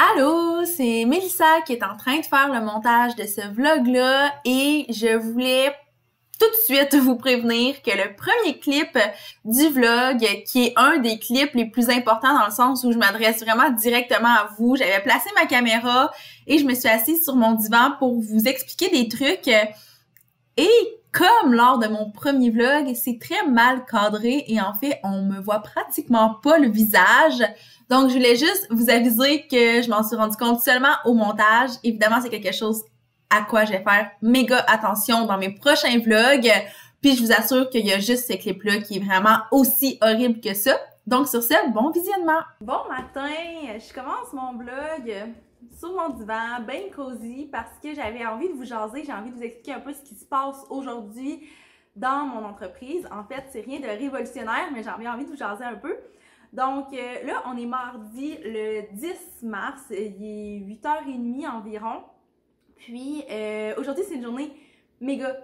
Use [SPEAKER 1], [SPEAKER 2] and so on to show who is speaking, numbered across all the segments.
[SPEAKER 1] Allô, c'est Mélissa qui est en train de faire le montage de ce vlog-là et je voulais tout de suite vous prévenir que le premier clip du vlog, qui est un des clips les plus importants dans le sens où je m'adresse vraiment directement à vous, j'avais placé ma caméra et je me suis assise sur mon divan pour vous expliquer des trucs et comme lors de mon premier vlog, c'est très mal cadré et en fait, on me voit pratiquement pas le visage. Donc, je voulais juste vous aviser que je m'en suis rendu compte seulement au montage. Évidemment, c'est quelque chose à quoi je vais faire méga attention dans mes prochains vlogs. Puis, je vous assure qu'il y a juste ce clip-là qui est vraiment aussi horrible que ça. Donc, sur ce, bon visionnement! Bon matin! Je commence mon vlog sur mon divan, bien cosy, parce que j'avais envie de vous jaser, j'ai envie de vous expliquer un peu ce qui se passe aujourd'hui dans mon entreprise. En fait, c'est rien de révolutionnaire, mais j'avais envie de vous jaser un peu. Donc là, on est mardi le 10 mars, il est 8h30 environ. Puis aujourd'hui, c'est une journée méga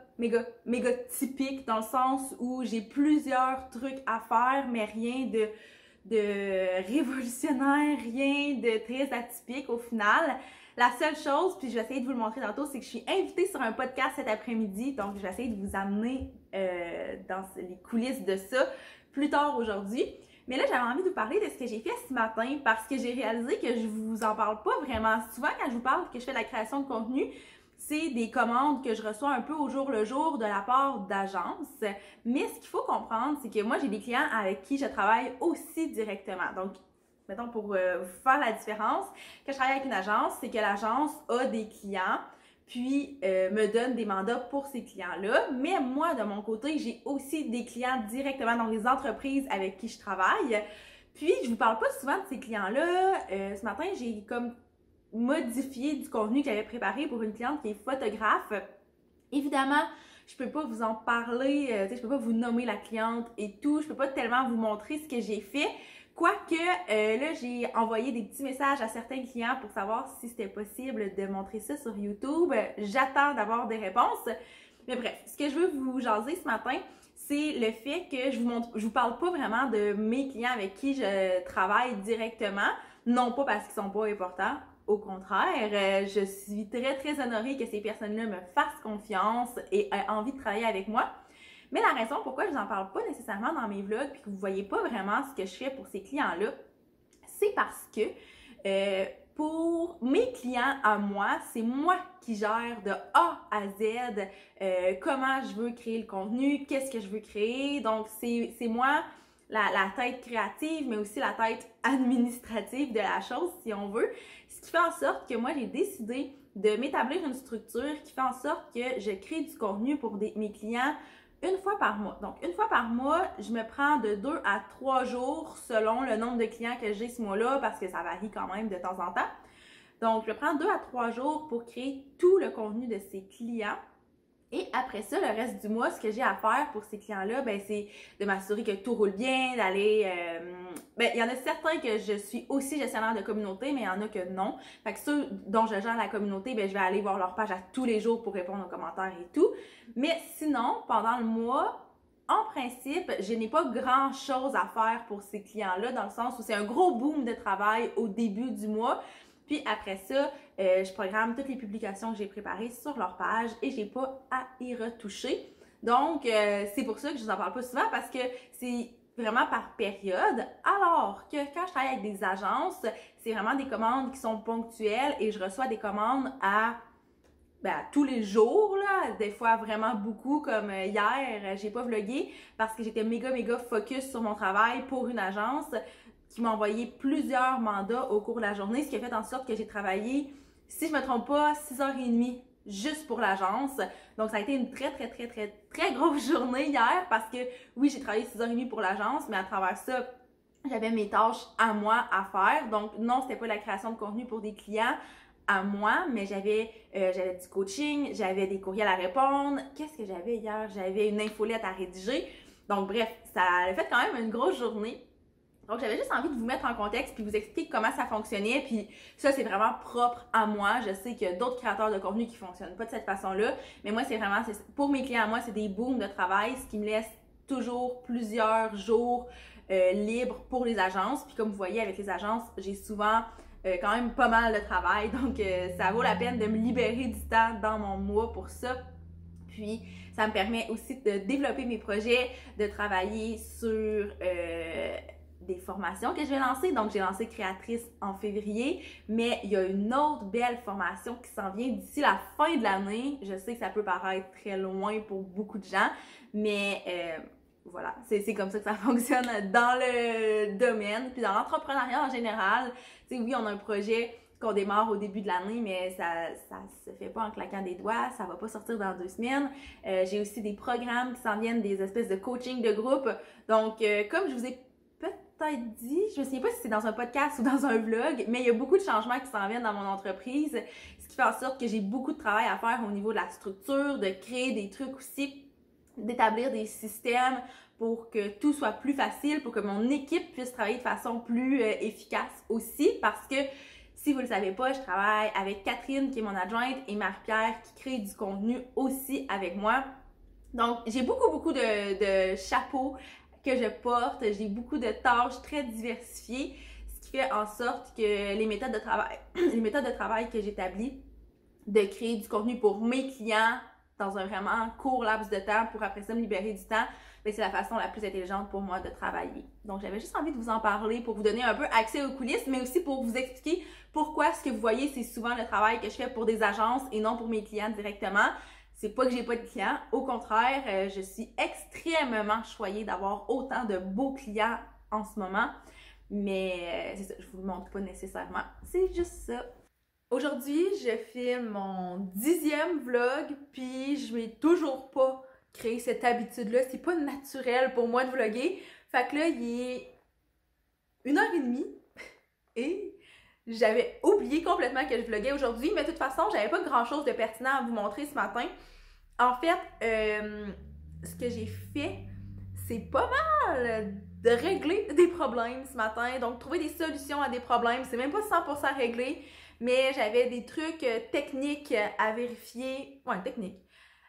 [SPEAKER 1] typique dans le sens où j'ai plusieurs trucs à faire, mais rien de révolutionnaire, rien de très atypique au final. La seule chose, puis je vais essayer de vous le montrer tantôt, c'est que je suis invitée sur un podcast cet après-midi, donc je vais essayer de vous amener dans les coulisses de ça plus tard aujourd'hui. Mais là, j'avais envie de vous parler de ce que j'ai fait ce matin parce que j'ai réalisé que je vous en parle pas vraiment. Souvent, quand je vous parle que je fais de la création de contenu, c'est des commandes que je reçois un peu au jour le jour de la part d'agences. Mais ce qu'il faut comprendre, c'est que moi, j'ai des clients avec qui je travaille aussi directement. Donc, mettons, pour vous faire la différence, quand je travaille avec une agence, c'est que l'agence a des clients puis me donne des mandats pour ces clients-là. Mais moi, de mon côté, j'ai aussi des clients directement dans les entreprises avec qui je travaille. Puis, je vous parle pas souvent de ces clients-là. Ce matin, j'ai comme modifié du contenu que j'avais préparé pour une cliente qui est photographe. Évidemment, je peux pas vous en parler, je peux pas vous nommer la cliente et tout. Je peux pas tellement vous montrer ce que j'ai fait. Quoique, là, j'ai envoyé des petits messages à certains clients pour savoir si c'était possible de montrer ça sur YouTube. J'attends d'avoir des réponses. Mais bref, ce que je veux vous jaser ce matin, c'est le fait que je vous parle pas vraiment de mes clients avec qui je travaille directement. Non pas parce qu'ils sont pas importants. Au contraire, je suis très honorée que ces personnes-là me fassent confiance et aient envie de travailler avec moi. Mais la raison pourquoi je n'en parle pas nécessairement dans mes vlogs et que vous ne voyez pas vraiment ce que je fais pour ces clients-là, c'est parce que pour mes clients à moi, c'est moi qui gère de A à Z comment je veux créer le contenu, qu'est-ce que je veux créer. Donc, c'est moi la tête créative, mais aussi la tête administrative de la chose, si on veut. Ce qui fait en sorte que moi, j'ai décidé de m'établir une structure qui fait en sorte que je crée du contenu pour mes clients une fois par mois. Donc, une fois par mois, je me prends de 2 à 3 jours selon le nombre de clients que j'ai ce mois-là parce que ça varie quand même de temps en temps. Donc, je prends 2 à 3 jours pour créer tout le contenu de ces clients. Et après ça, le reste du mois, ce que j'ai à faire pour ces clients-là, ben, c'est de m'assurer que tout roule bien, d'aller... il y en a certains que je suis aussi gestionnaire de communauté, mais il y en a que non. Fait que ceux dont je gère la communauté, ben, je vais aller voir leur page à tous les jours pour répondre aux commentaires et tout. Mais sinon, pendant le mois, en principe, je n'ai pas grand-chose à faire pour ces clients-là, dans le sens où c'est un gros boom de travail au début du mois. Puis après ça, je programme toutes les publications que j'ai préparées sur leur page et j'ai pas à y retoucher. Donc, c'est pour ça que je vous en parle pas souvent parce que c'est vraiment par période. Alors que quand je travaille avec des agences, c'est vraiment des commandes qui sont ponctuelles et je reçois des commandes à tous les jours, là, des fois vraiment beaucoup, comme hier, j'ai pas vlogué parce que j'étais méga focus sur mon travail pour une agence qui m'a envoyé plusieurs mandats au cours de la journée, ce qui a fait en sorte que j'ai travaillé, si je me trompe pas, 6h30 juste pour l'agence. Donc, ça a été une très grosse journée hier parce que, oui, j'ai travaillé 6h30 pour l'agence, mais à travers ça, j'avais mes tâches à moi à faire. Donc, non, c'était pas la création de contenu pour des clients à moi, mais j'avais du coaching, j'avais des courriels à répondre. Qu'est-ce que j'avais hier? J'avais une infolette à rédiger. Donc, bref, ça a fait quand même une grosse journée. Donc, j'avais juste envie de vous mettre en contexte puis vous expliquer comment ça fonctionnait. Puis ça, c'est vraiment propre à moi. Je sais qu'il y a d'autres créateurs de contenu qui fonctionnent pas de cette façon-là. Mais moi, c'est vraiment, pour mes clients à moi, c'est des booms de travail, ce qui me laisse toujours plusieurs jours libres pour les agences. Puis comme vous voyez, avec les agences, j'ai souvent quand même pas mal de travail. Donc, ça vaut la peine de me libérer du temps dans mon mois pour ça. Puis, ça me permet aussi de développer mes projets, de travailler sur des formations que je vais lancer. Donc, j'ai lancé Créatrice en février, mais il y a une autre belle formation qui s'en vient d'ici la fin de l'année. Je sais que ça peut paraître très loin pour beaucoup de gens, mais voilà, c'est comme ça que ça fonctionne dans le domaine. Puis dans l'entrepreneuriat en général, tu sais, oui, on a un projet qu'on démarre au début de l'année, mais ça se fait pas en claquant des doigts, ça va pas sortir dans 2 semaines. J'ai aussi des programmes qui s'en viennent, des espèces de coaching de groupe. Donc, comme je vous ai peut-être dit, je me souviens pas si c'est dans un podcast ou dans un vlog, mais il y a beaucoup de changements qui s'en viennent dans mon entreprise, ce qui fait en sorte que j'ai beaucoup de travail à faire au niveau de la structure, de créer des trucs aussi, d'établir des systèmes pour que tout soit plus facile, pour que mon équipe puisse travailler de façon plus efficace aussi, parce que si vous ne le savez pas, je travaille avec Catherine qui est mon adjointe et Marie-Pierre qui crée du contenu aussi avec moi. Donc, j'ai beaucoup de chapeaux que je porte, j'ai beaucoup de tâches très diversifiées, ce qui fait en sorte que les méthodes de travail que j'établis, de créer du contenu pour mes clients dans un vraiment court laps de temps pour après ça me libérer du temps, bien, c'est la façon la plus intelligente pour moi de travailler. Donc, j'avais juste envie de vous en parler pour vous donner un peu accès aux coulisses, mais aussi pour vous expliquer pourquoi ce que vous voyez, c'est souvent le travail que je fais pour des agences et non pour mes clients directement. C'est pas que j'ai pas de clients, au contraire, je suis extrêmement choyée d'avoir autant de beaux clients en ce moment, mais c'est ça, je vous le montre pas nécessairement, c'est juste ça. Aujourd'hui, je filme mon 10e vlog, puis je vais toujours pas créer cette habitude-là, c'est pas naturel pour moi de vlogger, fait que là, il est 1h30 et j'avais oublié complètement que je vloguais aujourd'hui, mais de toute façon, j'avais pas grand-chose de pertinent à vous montrer ce matin. En fait, ce que j'ai fait, c'est pas mal de régler des problèmes ce matin. Donc, trouver des solutions à des problèmes, c'est même pas 100% réglé, mais j'avais des trucs techniques à vérifier. Ouais, techniques.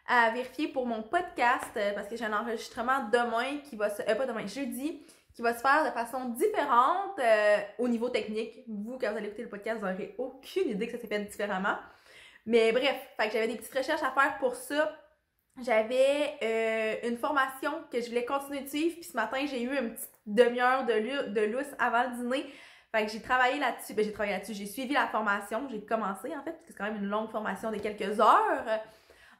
[SPEAKER 1] À vérifier pour mon podcast, parce que j'ai un enregistrement demain qui va se... pas demain, jeudi, qui va se faire de façon différente au niveau technique. Vous, quand vous allez écouter le podcast, vous n'aurez aucune idée que ça s'est fait différemment. Mais bref, fait que j'avais des petites recherches à faire pour ça. J'avais une formation que je voulais continuer de suivre, puis ce matin, j'ai eu une petite demi-heure de lousse avant le dîner. Fait que j'ai travaillé là-dessus. Ben, j'ai suivi la formation, j'ai commencé en fait, parce que c'est quand même une longue formation de quelques heures.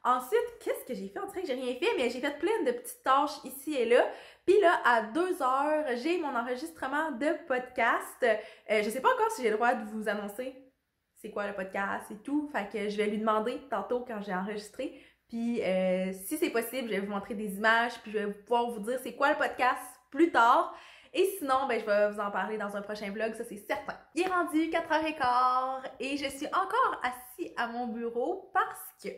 [SPEAKER 1] Ensuite, qu'est-ce que j'ai fait? On dirait que j'ai rien fait, mais j'ai fait plein de petites tâches ici et là. Puis là, à 2h, j'ai mon enregistrement de podcast. Je sais pas encore si j'ai le droit de vous annoncer c'est quoi le podcast et tout. Fait que je vais lui demander tantôt quand j'ai enregistré. Puis si c'est possible, je vais vous montrer des images, puis je vais pouvoir vous dire c'est quoi le podcast plus tard. Et sinon, ben, je vais vous en parler dans un prochain vlog, ça c'est certain. Il est rendu 4h15 et je suis encore assis à mon bureau parce que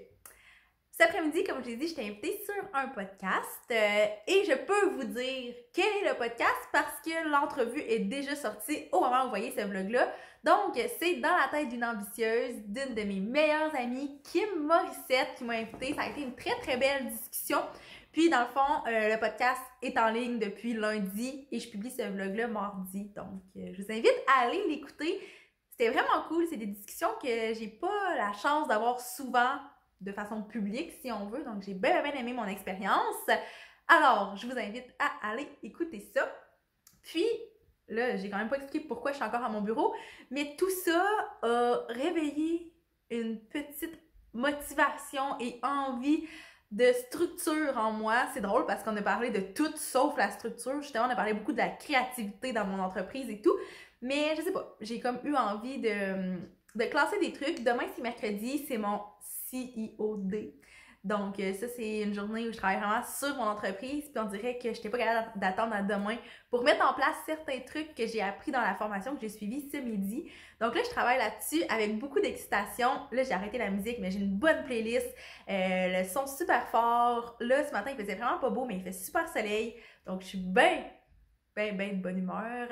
[SPEAKER 1] cet après-midi, comme je l'ai dit, je t'ai invitée sur un podcast et je peux vous dire quel est le podcast parce que l'entrevue est déjà sortie au moment où vous voyez ce vlog-là. Donc, c'est Dans la tête d'une ambitieuse d'une de mes meilleures amies, Kim Morissette, qui m'a invitée. Ça a été une très belle discussion. Puis, dans le fond, le podcast est en ligne depuis lundi et je publie ce vlog-là mardi. Donc, je vous invite à aller l'écouter. C'était vraiment cool. C'est des discussions que j'ai pas la chance d'avoir souvent de façon publique, si on veut. Donc, j'ai bien aimé mon expérience. Alors, je vous invite à aller écouter ça. Puis, là, j'ai quand même pas expliqué pourquoi je suis encore à mon bureau, mais tout ça a réveillé une petite motivation et envie de structure en moi. C'est drôle parce qu'on a parlé de tout sauf la structure. Justement, on a parlé beaucoup de la créativité dans mon entreprise et tout. Mais je sais pas, j'ai comme eu envie de classer des trucs. Demain, c'est mercredi, c'est mon CEO Day. Donc, ça, c'est une journée où je travaille vraiment sur mon entreprise. Puis on dirait que je n'étais pas capable d'attendre à demain pour mettre en place certains trucs que j'ai appris dans la formation que j'ai suivie ce midi. Donc là, je travaille là-dessus avec beaucoup d'excitation. Là, j'ai arrêté la musique, mais j'ai une bonne playlist. Le son super fort. Là, ce matin, il faisait vraiment pas beau, mais il fait super soleil. Donc, je suis bien de bonne humeur.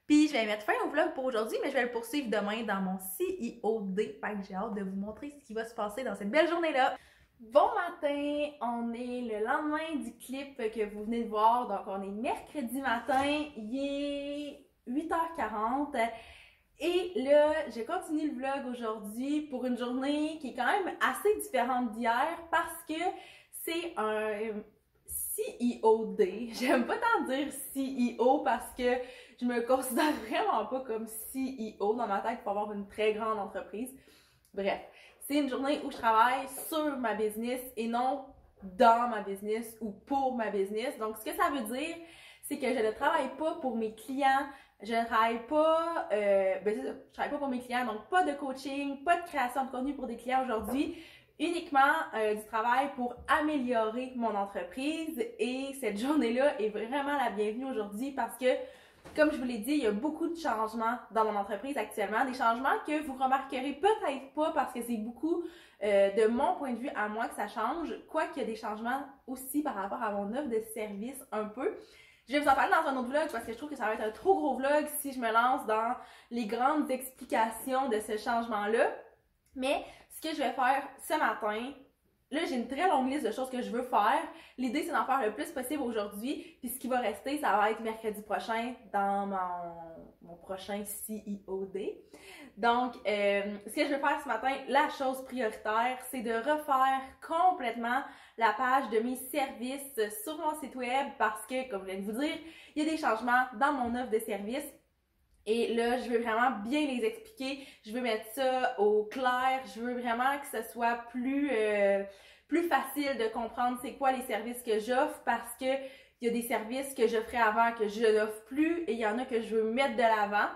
[SPEAKER 1] Puis, je vais mettre fin au vlog pour aujourd'hui, mais je vais le poursuivre demain dans mon CEO Day. Fait que j'ai hâte de vous montrer ce qui va se passer dans cette belle journée-là. Bon matin, on est le lendemain du clip que vous venez de voir, donc on est mercredi matin, il est 8h40 Et là, je continue le vlog aujourd'hui pour une journée qui est quand même assez différente d'hier parce que c'est un CEO Day. J'aime pas tant dire CEO parce que je me considère vraiment pas comme CEO dans ma tête pour avoir une très grande entreprise. Bref, c'est une journée où je travaille sur ma business et non dans ma business ou pour ma business. Donc, ce que ça veut dire, c'est que je ne travaille pas pour mes clients, je ne travaille pas, je travaille pas pour mes clients, donc pas de coaching, pas de création de contenu pour des clients aujourd'hui, uniquement du travail pour améliorer mon entreprise. Et cette journée-là est vraiment la bienvenue aujourd'hui parce que, comme je vous l'ai dit, il y a beaucoup de changements dans mon entreprise actuellement, des changements que vous remarquerez peut-être pas parce que c'est beaucoup de mon point de vue à moi que ça change, quoiqu'il y a des changements aussi par rapport à mon offre de service un peu. Je vais vous en parler dans un autre vlog parce que je trouve que ça va être un trop gros vlog si je me lance dans les grandes explications de ce changement-là. Mais ce que je vais faire ce matin, là j'ai une très longue liste de choses que je veux faire. L'idée c'est d'en faire le plus possible aujourd'hui. Puis ce qui va rester, ça va être mercredi prochain dans mon prochain CEO Day. Donc, ce que je vais faire ce matin, la chose prioritaire, c'est de refaire complètement la page de mes services sur mon site web parce que, comme je viens de vous dire, il y a des changements dans mon offre de services. Et là, je veux vraiment bien les expliquer. Je veux mettre ça au clair. Je veux vraiment que ce soit plus facile de comprendre c'est quoi les services que j'offre parce que il y a des services que j'offrais avant que je n'offre plus et il y en a que je veux mettre de l'avant.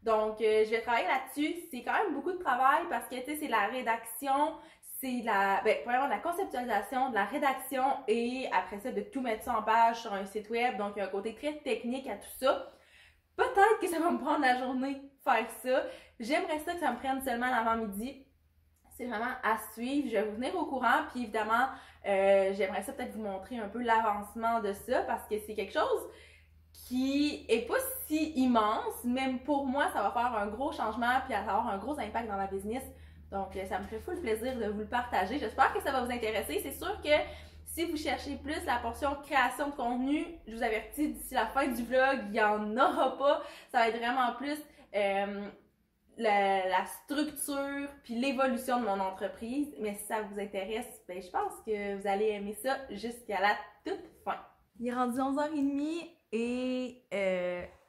[SPEAKER 1] Donc, je vais travailler là-dessus. C'est quand même beaucoup de travail parce que, tu sais, c'est de la rédaction, c'est vraiment de la conceptualisation, de la rédaction et après ça, de tout mettre ça en page sur un site web. Donc, il y a un côté très technique à tout ça. Peut-être que ça va me prendre la journée faire ça. J'aimerais ça que ça me prenne seulement l'avant-midi. C'est vraiment à suivre. Je vais vous tenir au courant. Puis évidemment, j'aimerais ça peut-être vous montrer un peu l'avancement de ça parce que c'est quelque chose qui est pas si immense. Même pour moi, ça va faire un gros changement puis ça va avoir un gros impact dans ma business. Donc, ça me fait full plaisir de vous le partager. J'espère que ça va vous intéresser. C'est sûr que si vous cherchez plus la portion création de contenu, je vous avertis, d'ici la fin du vlog, il n'y en aura pas. Ça va être vraiment plus la structure puis l'évolution de mon entreprise. Mais si ça vous intéresse, ben, je pense que vous allez aimer ça jusqu'à la toute fin. Il est rendu 11h30 et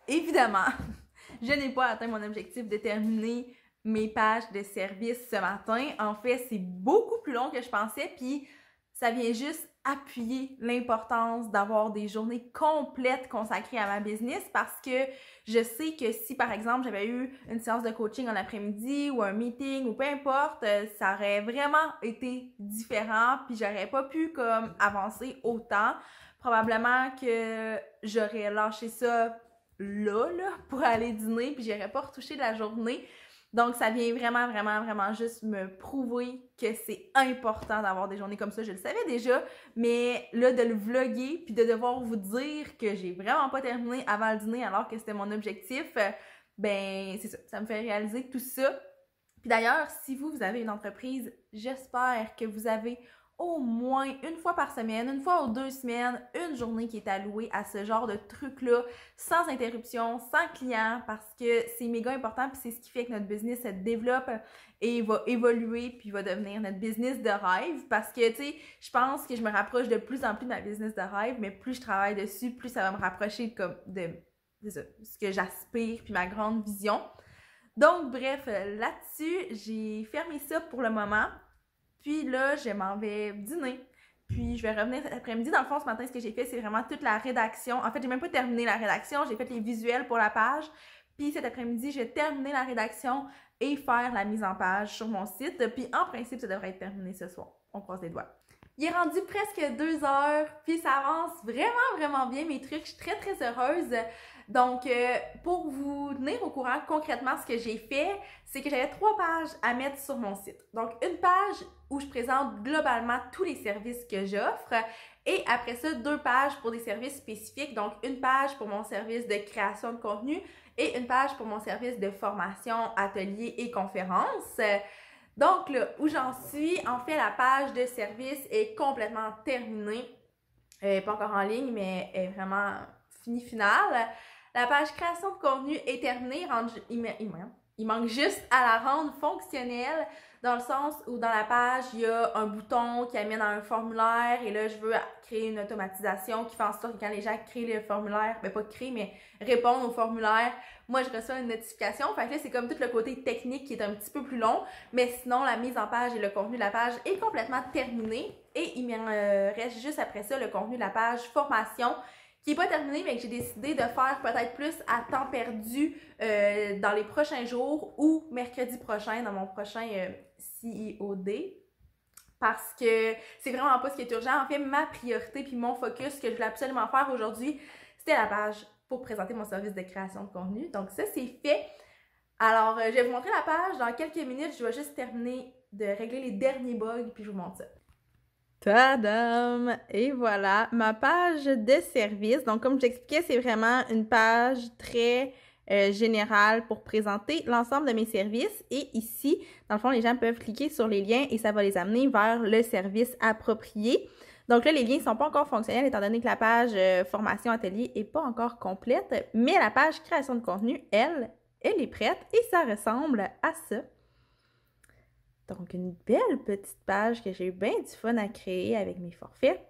[SPEAKER 1] évidemment, je n'ai pas atteint mon objectif de terminer mes pages de service ce matin. En fait, c'est beaucoup plus long que je pensais, puis ça vient juste appuyer l'importance d'avoir des journées complètes consacrées à ma business parce que je sais que si, par exemple, j'avais eu une séance de coaching en après-midi ou un meeting ou peu importe, ça aurait vraiment été différent puis j'aurais pas pu comme avancer autant. Probablement que j'aurais lâché ça là pour aller dîner puis j'aurais pas retouché de la journée. Donc, ça vient vraiment juste me prouver que c'est important d'avoir des journées comme ça. Je le savais déjà, mais là, de le vlogger puis de devoir vous dire que j'ai vraiment pas terminé avant le dîner alors que c'était mon objectif, ben, c'est ça. Ça me fait réaliser tout ça. Puis d'ailleurs, si vous avez une entreprise, j'espère que vous avez au moins une fois par semaine, une fois ou 2 semaines, une journée qui est allouée à ce genre de truc-là, sans interruption, sans client, parce que c'est méga important puis c'est ce qui fait que notre business se développe et va évoluer puis va devenir notre business de rêve parce que, tu sais, je pense que je me rapproche de plus en plus de ma business de rêve, mais plus je travaille dessus, plus ça va me rapprocher de c'est ça, ce que j'aspire puis ma grande vision. Donc, bref, là-dessus, j'ai fermé ça pour le moment. Puis là, je m'en vais dîner. Puis je vais revenir cet après-midi. Dans le fond, ce matin, ce que j'ai fait, c'est vraiment toute la rédaction. En fait, j'ai même pas terminé la rédaction. J'ai fait les visuels pour la page. Puis cet après-midi, je vais terminer la rédaction et faire la mise en page sur mon site. Puis en principe, ça devrait être terminé ce soir. On croise les doigts. Il est rendu presque 2 heures. Puis ça avance vraiment bien, mes trucs. Je suis très heureuse. Donc, pour vous tenir au courant concrètement, ce que j'ai fait, c'est que j'avais 3 pages à mettre sur mon site. Donc, une page où je présente globalement tous les services que j'offre et après ça, 2 pages pour des services spécifiques. Donc, une page pour mon service de création de contenu et une page pour mon service de formation, atelier et conférence. Donc, là, où j'en suis, en fait, la page de service est complètement terminée. Elle n'est pas encore en ligne, mais elle est vraiment finale. La page création de contenu est terminée. Il manque juste à la rendre fonctionnelle dans le sens où dans la page, il y a un bouton qui amène à un formulaire et là, je veux créer une automatisation qui fait en sorte que quand les gens créent le formulaire, ben pas créer, mais répondent au formulaire, moi, je reçois une notification. Fait que là, c'est comme tout le côté technique qui est un petit peu plus long, mais sinon, la mise en page et le contenu de la page est complètement terminé et il me reste juste après ça le contenu de la page formation qui n'est pas terminé, mais que j'ai décidé de faire peut-être plus à temps perdu dans les prochains jours ou mercredi prochain, dans mon prochain CEOD. Parce que c'est vraiment pas ce qui est urgent. En fait, ma priorité puis mon focus, ce que je voulais absolument faire aujourd'hui, c'était la page pour présenter mon service de création de contenu. Donc ça, c'est fait. Alors, je vais vous montrer la page. Dans quelques minutes, je dois juste terminer de régler les derniers bugs puis je vous montre ça. Tadam! Et voilà, ma page de service. Donc, comme je t'expliquais, c'est vraiment une page très générale pour présenter l'ensemble de mes services. Et ici, dans le fond, les gens peuvent cliquer sur les liens et ça va les amener vers le service approprié. Donc là, les liens ne sont pas encore fonctionnels étant donné que la page formation atelier n'est pas encore complète. Mais la page création de contenu, elle est prête et ça ressemble à ça. Donc, une belle petite page que j'ai eu bien du fun à créer avec mes forfaits.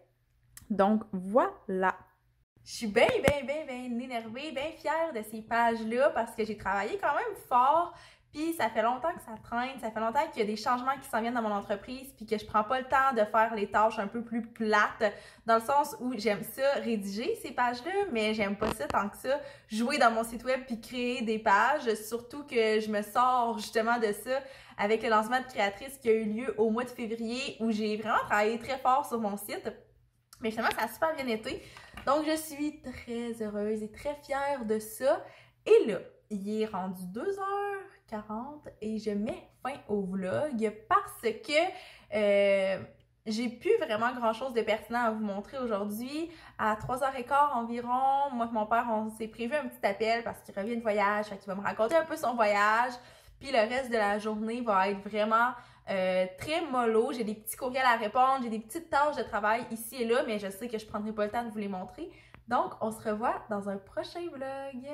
[SPEAKER 1] Donc, voilà. Je suis bien énervée, bien fière de ces pages-là parce que j'ai travaillé quand même fort. Puis, ça fait longtemps que ça traîne, ça fait longtemps qu'il y a des changements qui s'en viennent dans mon entreprise puis que je prends pas le temps de faire les tâches un peu plus plates dans le sens où j'aime ça rédiger ces pages-là, mais j'aime pas ça tant que ça, jouer dans mon site web puis créer des pages, surtout que je me sors justement de ça avec le lancement de Créatrice qui a eu lieu au mois de février où j'ai vraiment travaillé très fort sur mon site. Mais finalement, ça a super bien été. Donc, je suis très heureuse et très fière de ça. Et là, il est rendu 2h40 et je mets fin au vlog parce que j'ai plus vraiment grand-chose de pertinent à vous montrer aujourd'hui. À 3h15 environ, moi et mon père, on s'est prévu un petit appel parce qu'il revient de voyage, fait qu'il va me raconter un peu son voyage. Puis le reste de la journée va être vraiment très mollo. J'ai des petits courriels à répondre, j'ai des petites tâches de travail ici et là, mais je sais que je ne prendrai pas le temps de vous les montrer. Donc, on se revoit dans un prochain vlog.